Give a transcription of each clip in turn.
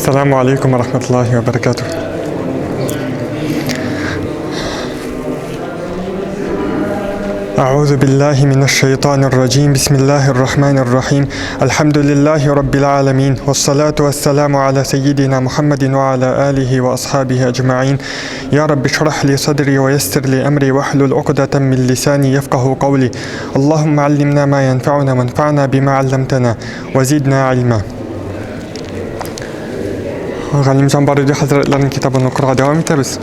Assalamu alaikum wa rahmatullahi wa barakatuh. أعوذ بالله من الشيطان الرجيم بسم الله الرحمن الرحيم الحمد لله رب العالمين والصلاة والسلام على سيدنا محمد وعلى آله وأصحابه أجمعين يا رب اشرح لي صدري ويسر لي أمري واحلل عقدة من لساني يفقه قولي اللهم علمنا ما ينفعنا وانفعنا بما علمتنا وزدنا علما. Galimcan Barudi Hazretlerinin kitabını okurğa devam ederiz.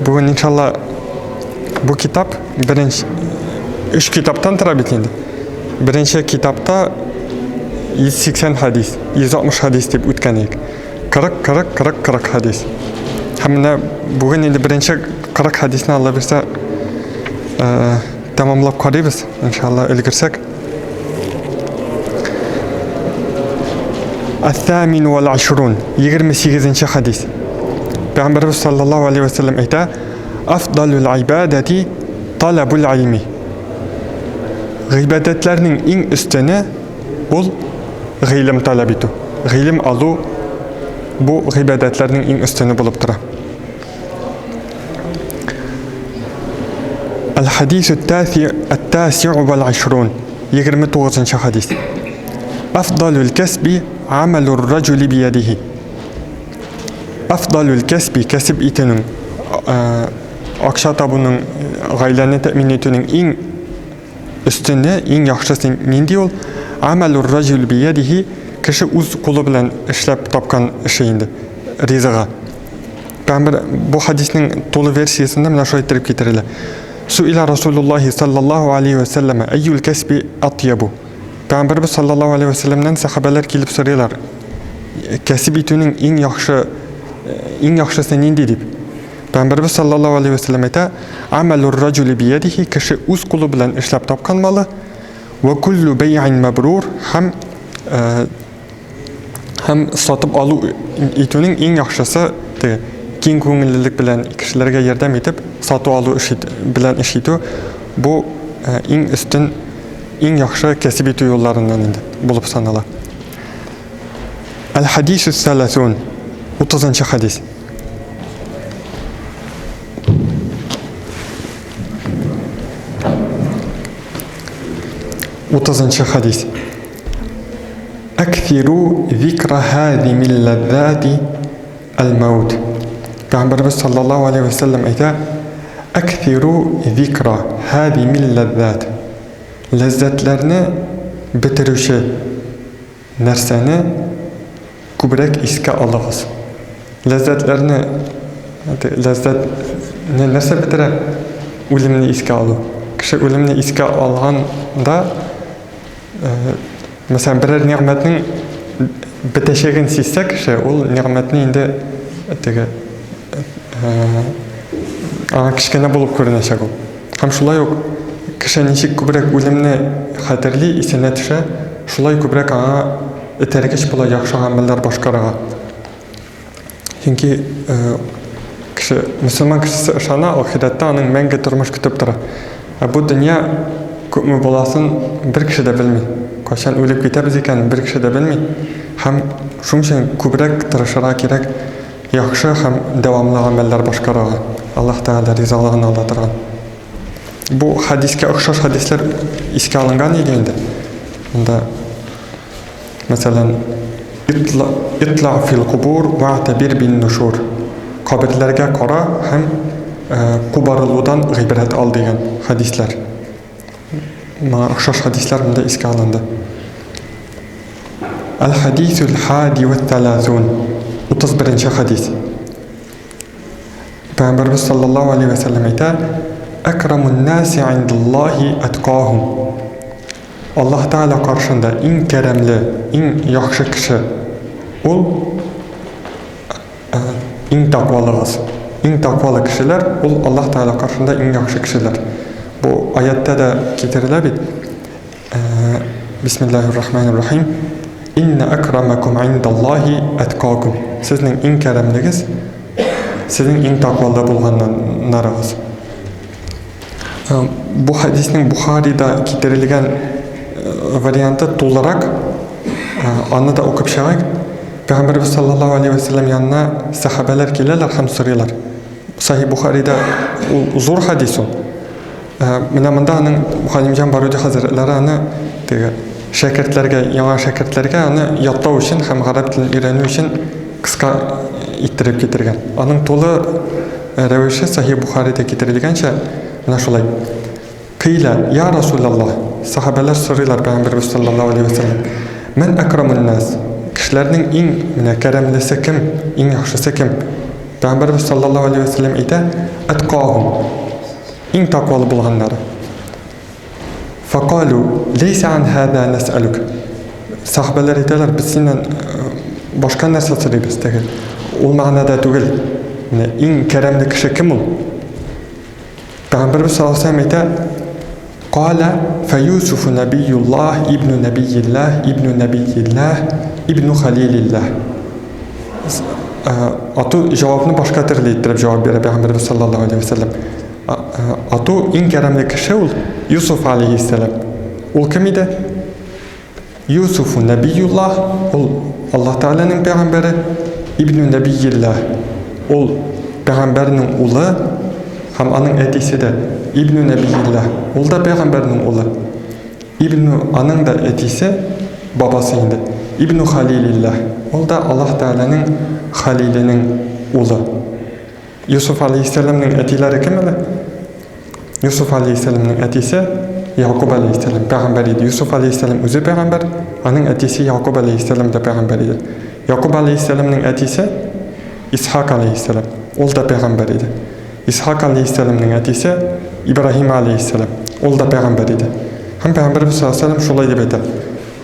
Bugün inşallah bu kitap üç kitaptan tarabit endi. Birinci kitapta 180 hadis, 160 hadis deb o'tgan edik. 40 hadis. Hamda bugün endi birinchi 40 hadisni Alloh bersa tamomlab qolamiz. İnşallah ilgirsek. الثامن والعشرون 28 hadis. Peygamberimiz sallallahu aleyhi ve sellem ayta: "Afdalul ibadeti talabul ilmi." İbadetlerinin en üstüne ol ilim talab etu. İlim alu bu ibadetlerinin en üstüne bulup tura. El-hadis el-tasi'u vel-ashrun 29. hadis. Afdalul kesbi amelur raculi biyedihi. Afdalul kesbi kesip itinin akşa tabunun gaylani temin etinin en üstünde en yaxşısı nindi ol amelur raculi biyedihi kişi uz kulu bilen işlep tapkan şeyindi rizığa. Bu hadisinin tolu versiyasında mına şöyle ettirip getirirler. Su'ila Resulullah sallallahu aleyhi ve selleme eyyül kesbi atyabu. Peygamberimiz sallallahu aleyhi ve sellem'den sahabeler gelip soruyorlar. Kesip itinin en yaxşısı nindi deyip. Peygamberimiz sallallahu aleyhi ve sellem ayta: "Amelur raculi biyedihi" kişi uz kulu bilen işlep tapkan malı. Ve kullu bey'in mebrur hem satıp alu itinin en yaxşısı keng ko'ngillilik bilen kişilerge yardım edip satı alu bilen iş itu. Bu en üstün en yaxşı kesip itu yollarından indi bulup sanala. El-hadisü salasun 30. hadis. hadis. Ekfiru zikra hâzimil lezzâti el-mevt. Peygamberimiz sallallahu aleyhi ve sellem ayta: Ekfiru zikra hâzimil lezzâti. Lezzetlerini bitirişi nerseni kübrek iske alığız. Lezzetlerini nerse bitire ölümünü iske alı. Kişi ölümünü iske alğanda mesela birer nimetinin bitişegin sizse kişi ol nimetini indi kişkene bulup görünecek ol. Hem şulay yok. Kişi nişik kübrek ölümünü hatırlı isine tüşe şulay kübrek ağa etergeç bula yaxşı ameller başkarağa. Çünkü kişi Müslüman kişisi ışana ahirette anın menge turmuş kütüp tura. Bu dünya köpmü bolasın bir kişi de bilmeyi. Kaçan ölüp giteriz iken bir kişi de bilmeyi. Hem şun için kübrek tırışıra gerek yaxşı hem devamlı ameller başkarağa. Allah Teala rizalığını aldatırgan. Bu hadiske akşaş hadisler iske alıngan ilginde. Onda mesela itla fil kubur va'tabir bin nushur. Kabirlerge qara hem kubarılıdan gıybret al degan hadisler. Akşaş hadisler bunda iske alındı. El-hadisül hadi ve thalâthûn 31. hadis. Peygamberimiz sallallahu aleyhi ve sellem ayta: Ekremun nâsi indallahi etkâhum. Allah Teala karşında en keremli, en yaxşı kişi ol en takvalığız. En takvalı kişiler ol Allah Teala karşında en yaxşı kişiler. Bu ayette de getirilir. Bismillahirrahmanirrahim. İnne ekremekum indallahi etkâkum. Sizin en keremliğiniz sizin en takvalı bulganlarınız. Bu hadisinin Bukhari'de getirilgen variantı olarak anı da okup şahit. Peygamberimiz sallallahu aleyhi ve sellem yanına sahabeler gelirler hem soruyorlar. Sahih Bukhari'de zor hadis o. Mina mında anın Muhallimcan Barudi Hazretleri anı şakirtlerge, yana şakirtlerge anı yattağı için hem Arap dilini öğrenme için kıska ittirip getirgen. Anın tolu revişi Sahih Bukhari'de getirilgençe ana şolay. Kıyla ya Resulallah, sahabeler soruyorlar Peygamberimiz sallallahu aleyhi ve sellem. Men ekramun nas. Kişilerinin en keremlisi kim, en yaxşısı kim? Peygamberimiz sallallahu aleyhi ve sellem ite etqahum. En takvalı bulganları. Faqalu leysa an hada nes'aluk. Sahabeler iteler biz senden başka narsa soruyoruz dedi. O manada değil. En keremli kişi kim ol? Peygamberimiz sallallahu aleyhi ve sellem ite qala feyusuf nabiyullah ibn nabiyillah ibn nabiyillah ibn halilillah. Atu cevabını başka türlü ettirip cevap verir Peygamberimiz sallallahu aleyhi ve sellem. Atu en keremli kişi ol Yusuf aleyhisselam. Ol kim idi? Yusuf nabiyullah, ol Allah Teala'nın peygamberi, ibn nabiyillah, ol peygamberinin ulu, hem anın etisi de ibn nabiyillah, ol da peygamberinin ulu. İbn anın da etisi babasıydı. İbn halilillah, ol da Allah Teala'nın halilinin ulu. Yusuf aleyhisselamın etileri kim idi? Yusuf aleyhisselamın etisi Yakub aleyhisselam peygamberiydi. Yusuf aleyhisselam özü peygamber, anın etisi Yakub aleyhisselam da peygamberiydi. Yakub aleyhisselamın etisi İshak aleyhisselam, ol da peygamberiydi. İshak aleyhisselamın etisi İbrahim aleyhisselam, ol da peygamberiydi. Hem Peygamberimiz sallallahu aleyhi ve sellem şolay deb aytadi.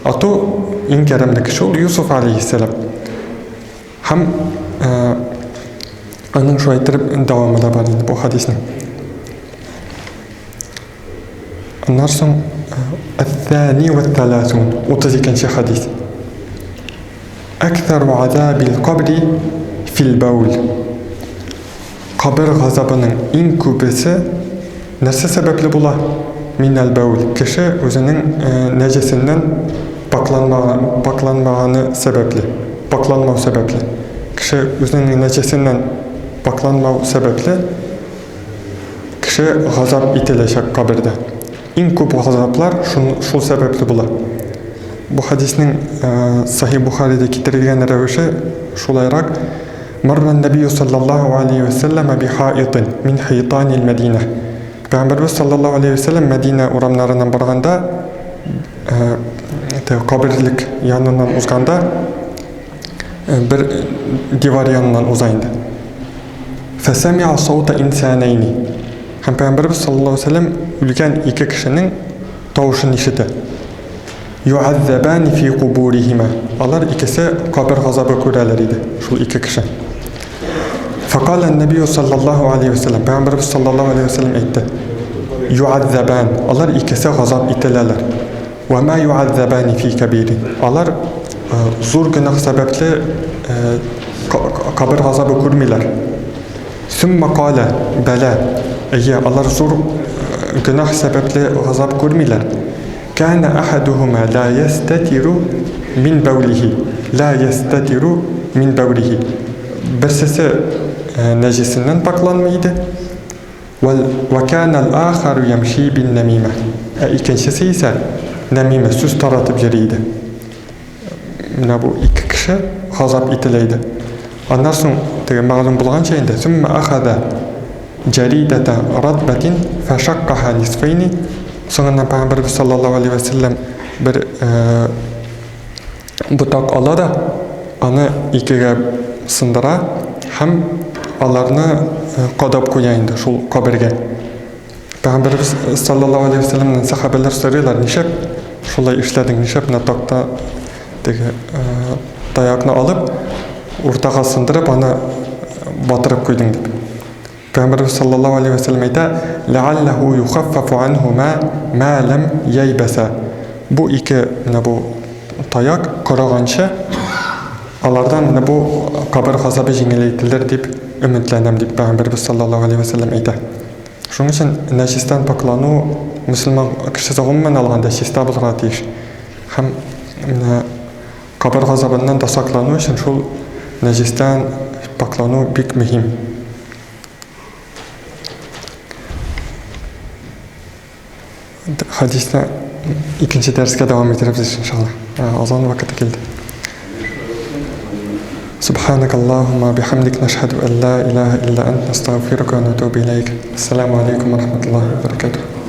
Atu en keremli kişi ol Yusuf aleyhisselam. Hem anın şu aytırıp devamı da var bu hadisinin. Ondan sonra الثاني والثلاثون 32. hadis. أكثر عذاب القبر في البول. Kabir gazabının en kübesi nasıl sebeple bula? Minel beul. Kişi özünün necesinden baklanmağını sebeple. Baklanmağı sebeple. Kişi özünün necesinden baklanmağı sebeple kişi gazap itilecek kabirde. En köp gazaplar şu sebeple bula. Bu hadisinin Sahih Bukhari'de getirilgen revişi şolayarak Marran Nebiyyü sallallahu aleyhi ve sellem bi haitin min hitanil Medine. Peygamberimiz sallallahu aleyhi ve sellem Medine uramlarından barganda kabirlik yanından uzganda bir divar yanından uzayındı. Fesemi'a savta insaneyni. Hem Peygamberimiz sallallahu aleyhi ve sellem ülken iki kişinin tavuşunu işitti. Yu'azzabani fi kuburihima. Onlar ikisi kabir gazabı körələriydi. Şu iki kişi. Faqala Nebiyyü sallallahu aleyhi ve sellem. Peygamberimiz sallallahu aleyhi ve sellem aytdı. Yu'azzaban. Onlar ikisi gazap itilərlər. Ve ma yu'azzabani fi kabirin. Onlar zor günah sebeple kabir gazabı görmürlər. Sümme qala bela. Allah zor günah sebeple gazap görmürlər. Kana ahaduhuma la yastatiru min bawlihi. La yastatiru min bawlihi. Birsisi necisinden paklanmaydı. Ve kana al-akharu yamshi bin namime. İkincisi ise namime, söz taratıp yeriydi. Bu iki kişi gazap itileydi. Ondan sonra mağlum bulgan şeyinde sümme akhada jaridata radbatin feşakkaha nisfeyni. Sonra Peygamberimiz sallallahu aleyhi ve sellem bir butak ala da onu ikiye sındıra hem alarını qadab koyayındı şu kabirge. Peygamberimiz sallallahu aleyhi ve sellem'den sahabeler soruyorlar nişep şulay işledin nişep natakta dayakını alıp ortağa sındırıp onu batırıp koydun deyip. Peygamberimiz sallallahu aleyhi ve sellem ayta لَعَلَّهُ يُخَفَّفُ عَنْهُمَا مَا لَمْ يَيْبَسَ. Bu iki bu tayak kırağança alardan bu kabir gazabı jеңелейтілдер deyip ümitlenem deyip Peygamberimiz sallallahu aleyhi ve sellem ayta. Şunun için necisten paklanu Müslüman kişisi umumen alganda şista bulga tiyiş. Hem Kabir gazabından da saklaну için şol najisten paklaну bik mühim. Hadisle ikinci derske devam ederiz inşallah. Azan vakti geldi. Subhanakallahumma bihamdik neşhedü en la ilahe illa ent nestağfiruka ve netûbü ileyk. Esselamu aleyküm ve rahmetullahi ve berekatuhu.